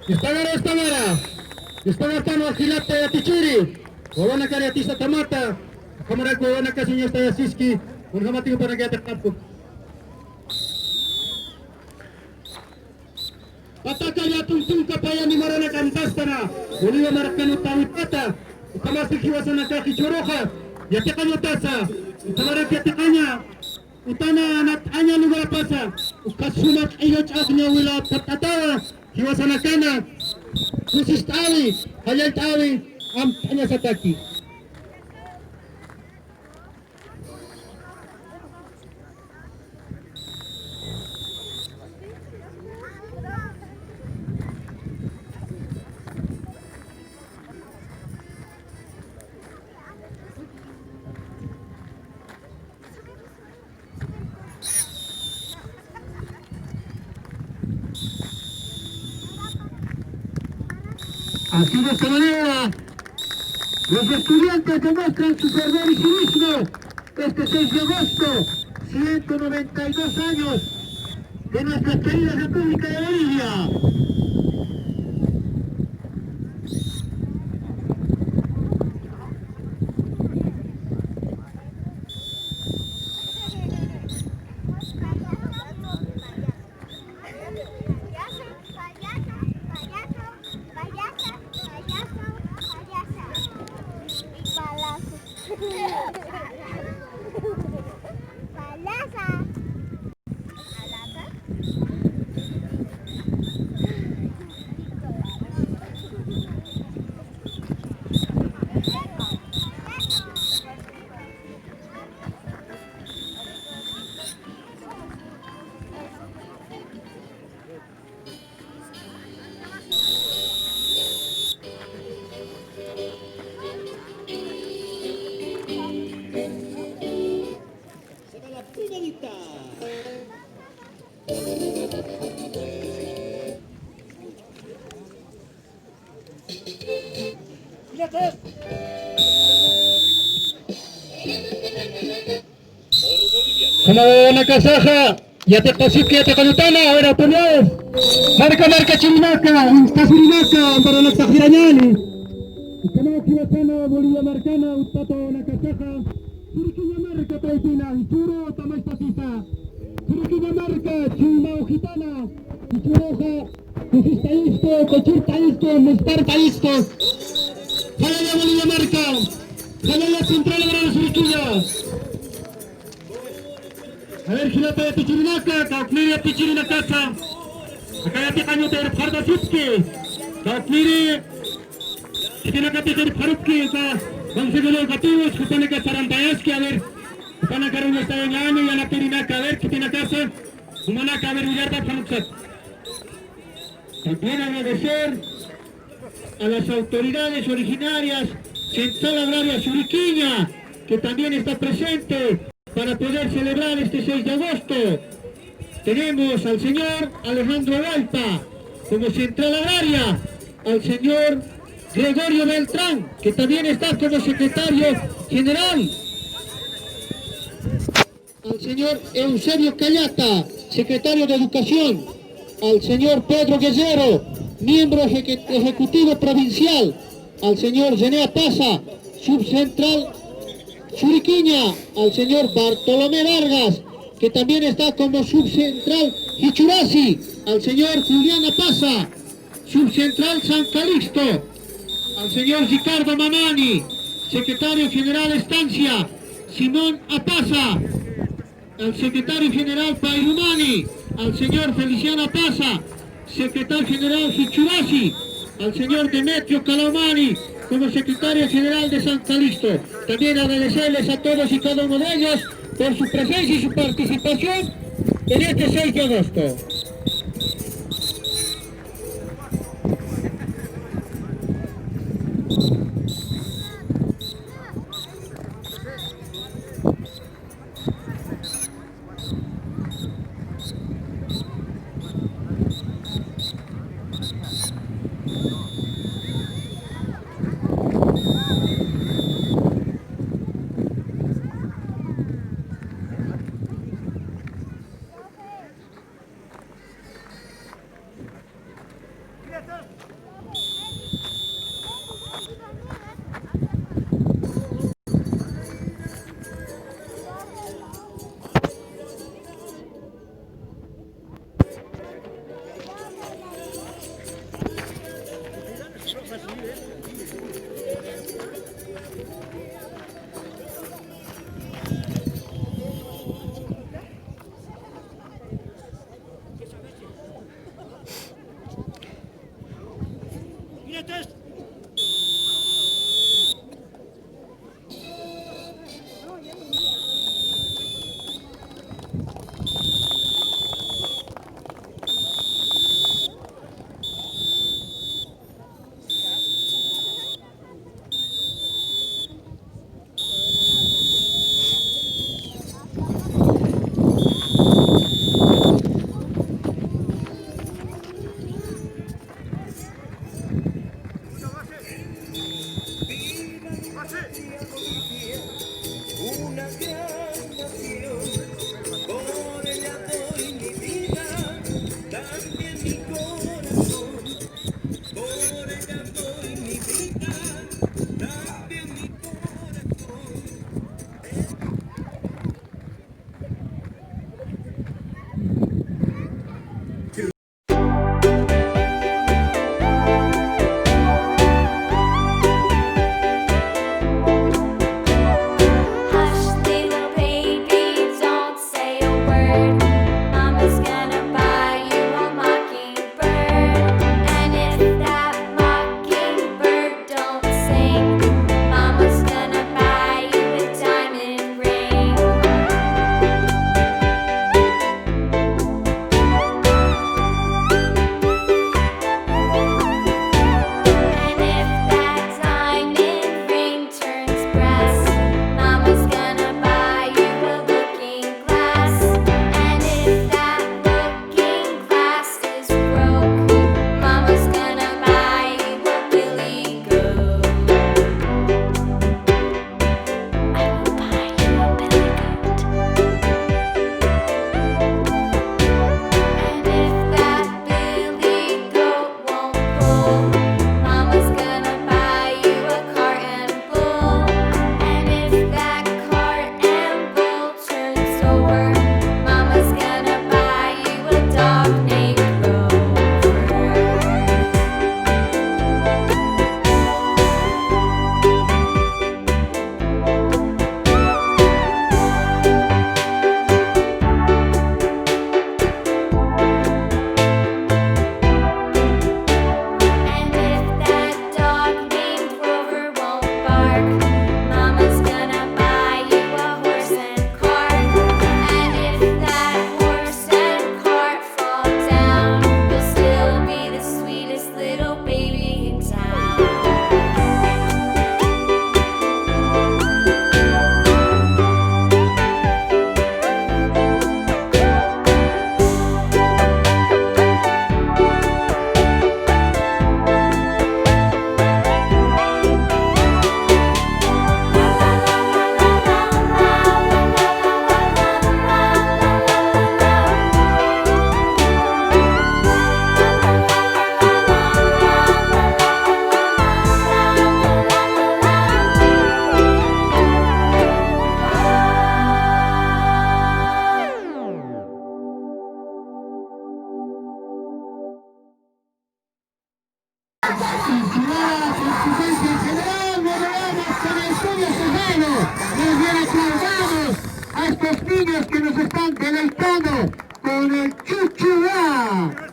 Istagara. Istagara wakilat ya Tichiri. Wawana kari atisa tamata. Kamara ko wana kasinya staya siski. Unhamati ko panagya takapuk. Patakaya tungtung kapaya ni marana kantastana. Uliwa marakanu tawipata. Ukamasi kiwasana kaki choroka. Yatekanya tasa. Ukamara yatekanya. Utana anak anya lugar pasa. Ukasumak iyot agnya wila patatawa. Kiwasana kana. Kusis tawi. Hayal tawi. Am tanya sataki. Así de esta manera, los estudiantes demuestran su fervor y civismo este 6 de agosto, 192 años de nuestra querida República de Bolivia. Como nakasaja, ya te pasiste, ya te conutana, ahora ponés. Marca Chinaca, Casurinaka, para la Tajiranyani. Como Kiwasana, Bolivia Marcana, Utato Nakasaja, Surikinya marca Traitina, Ichuro, Tamastasiza, Surikinya marca, Chimao Gitana, Ichuroja, Kufista isto, Cochurta isto, Mustarta isto. Jalaya Bolivia marca, Jalaya Central de Surikinya. A ver, Gilata de Pichirinaka, Kaukmiri Pichirinakasa. Acá ya te caño de Farda Futski. Kaukmiri, Pichirinaka de Farutki, vamos a ver los gativos, Kupanaka Sarantayaski, a ver, Kupanaka Runo está en la año y a la Pirinaka, a ver, Kitinakasa, Humanaka, a ver, Villarda Fanuksat. También agradecer a las autoridades originarias, Central Agraria Suriquiña, que también está presente para poder celebrar este 6 de agosto. Tenemos al señor Alejandro Valpa como Central Agraria, al señor Gregorio Beltrán, que también está como secretario general, al señor Eusebio Callata, secretario de Educación, al señor Pedro Guerrero, miembro ejecutivo provincial, al señor Zenea Pasa, subcentral Churiquiña, al señor Bartolomé Vargas, que también está como subcentral Hichurasi, al señor Juliana Pasa, subcentral San Calixto, al señor Ricardo Mamani, secretario general Estancia, Simón Apasa, al secretario general Pairumani, al señor Feliciano Apasa, secretario general Hichurasi, al señor Demetrio Calamani, como secretario general de San Calixto. También agradecerles a todos y cada uno de ellos por su presencia y su participación en este 6 de agosto. que nos están deleitando con el chuchuá.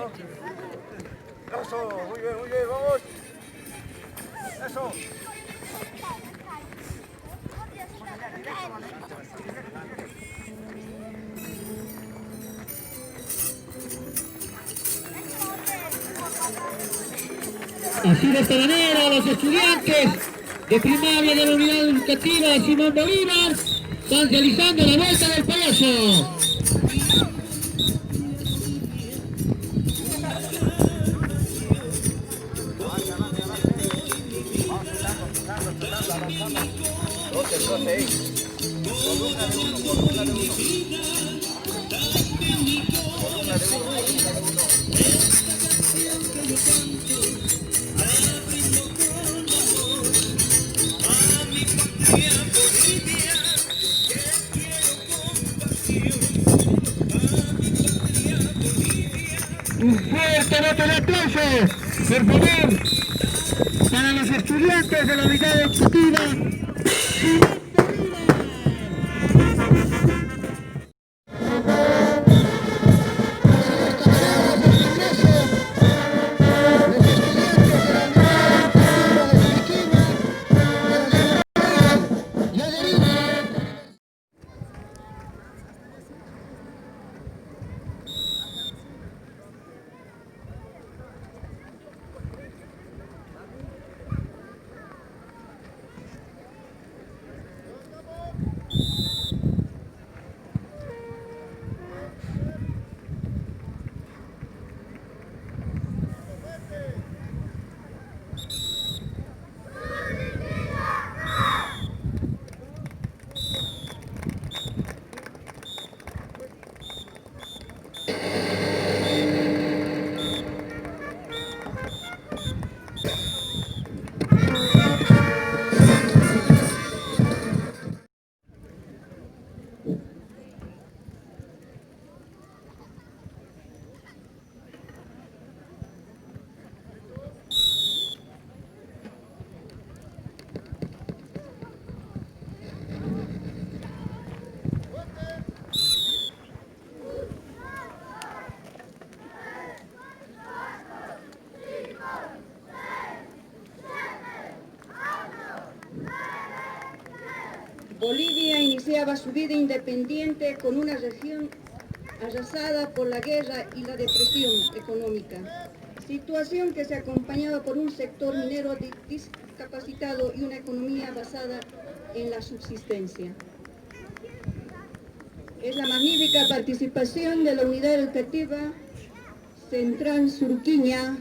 Eso, muy bien, vamos. Eso. Así de esta manera los estudiantes de primaria de la unidad educativa Simón Bolívar están realizando la vuelta del payaso. Un fuerte voto de aplauso, por favor, para los estudiantes de la unidad educativa Simón Bolivia iniciaba su vida independiente con una región arrasada por la guerra y la depresión económica, situación que se acompañaba por un sector minero discapacitado y una economía basada en la subsistencia. Es la magnífica participación de la unidad educativa Central Surquiña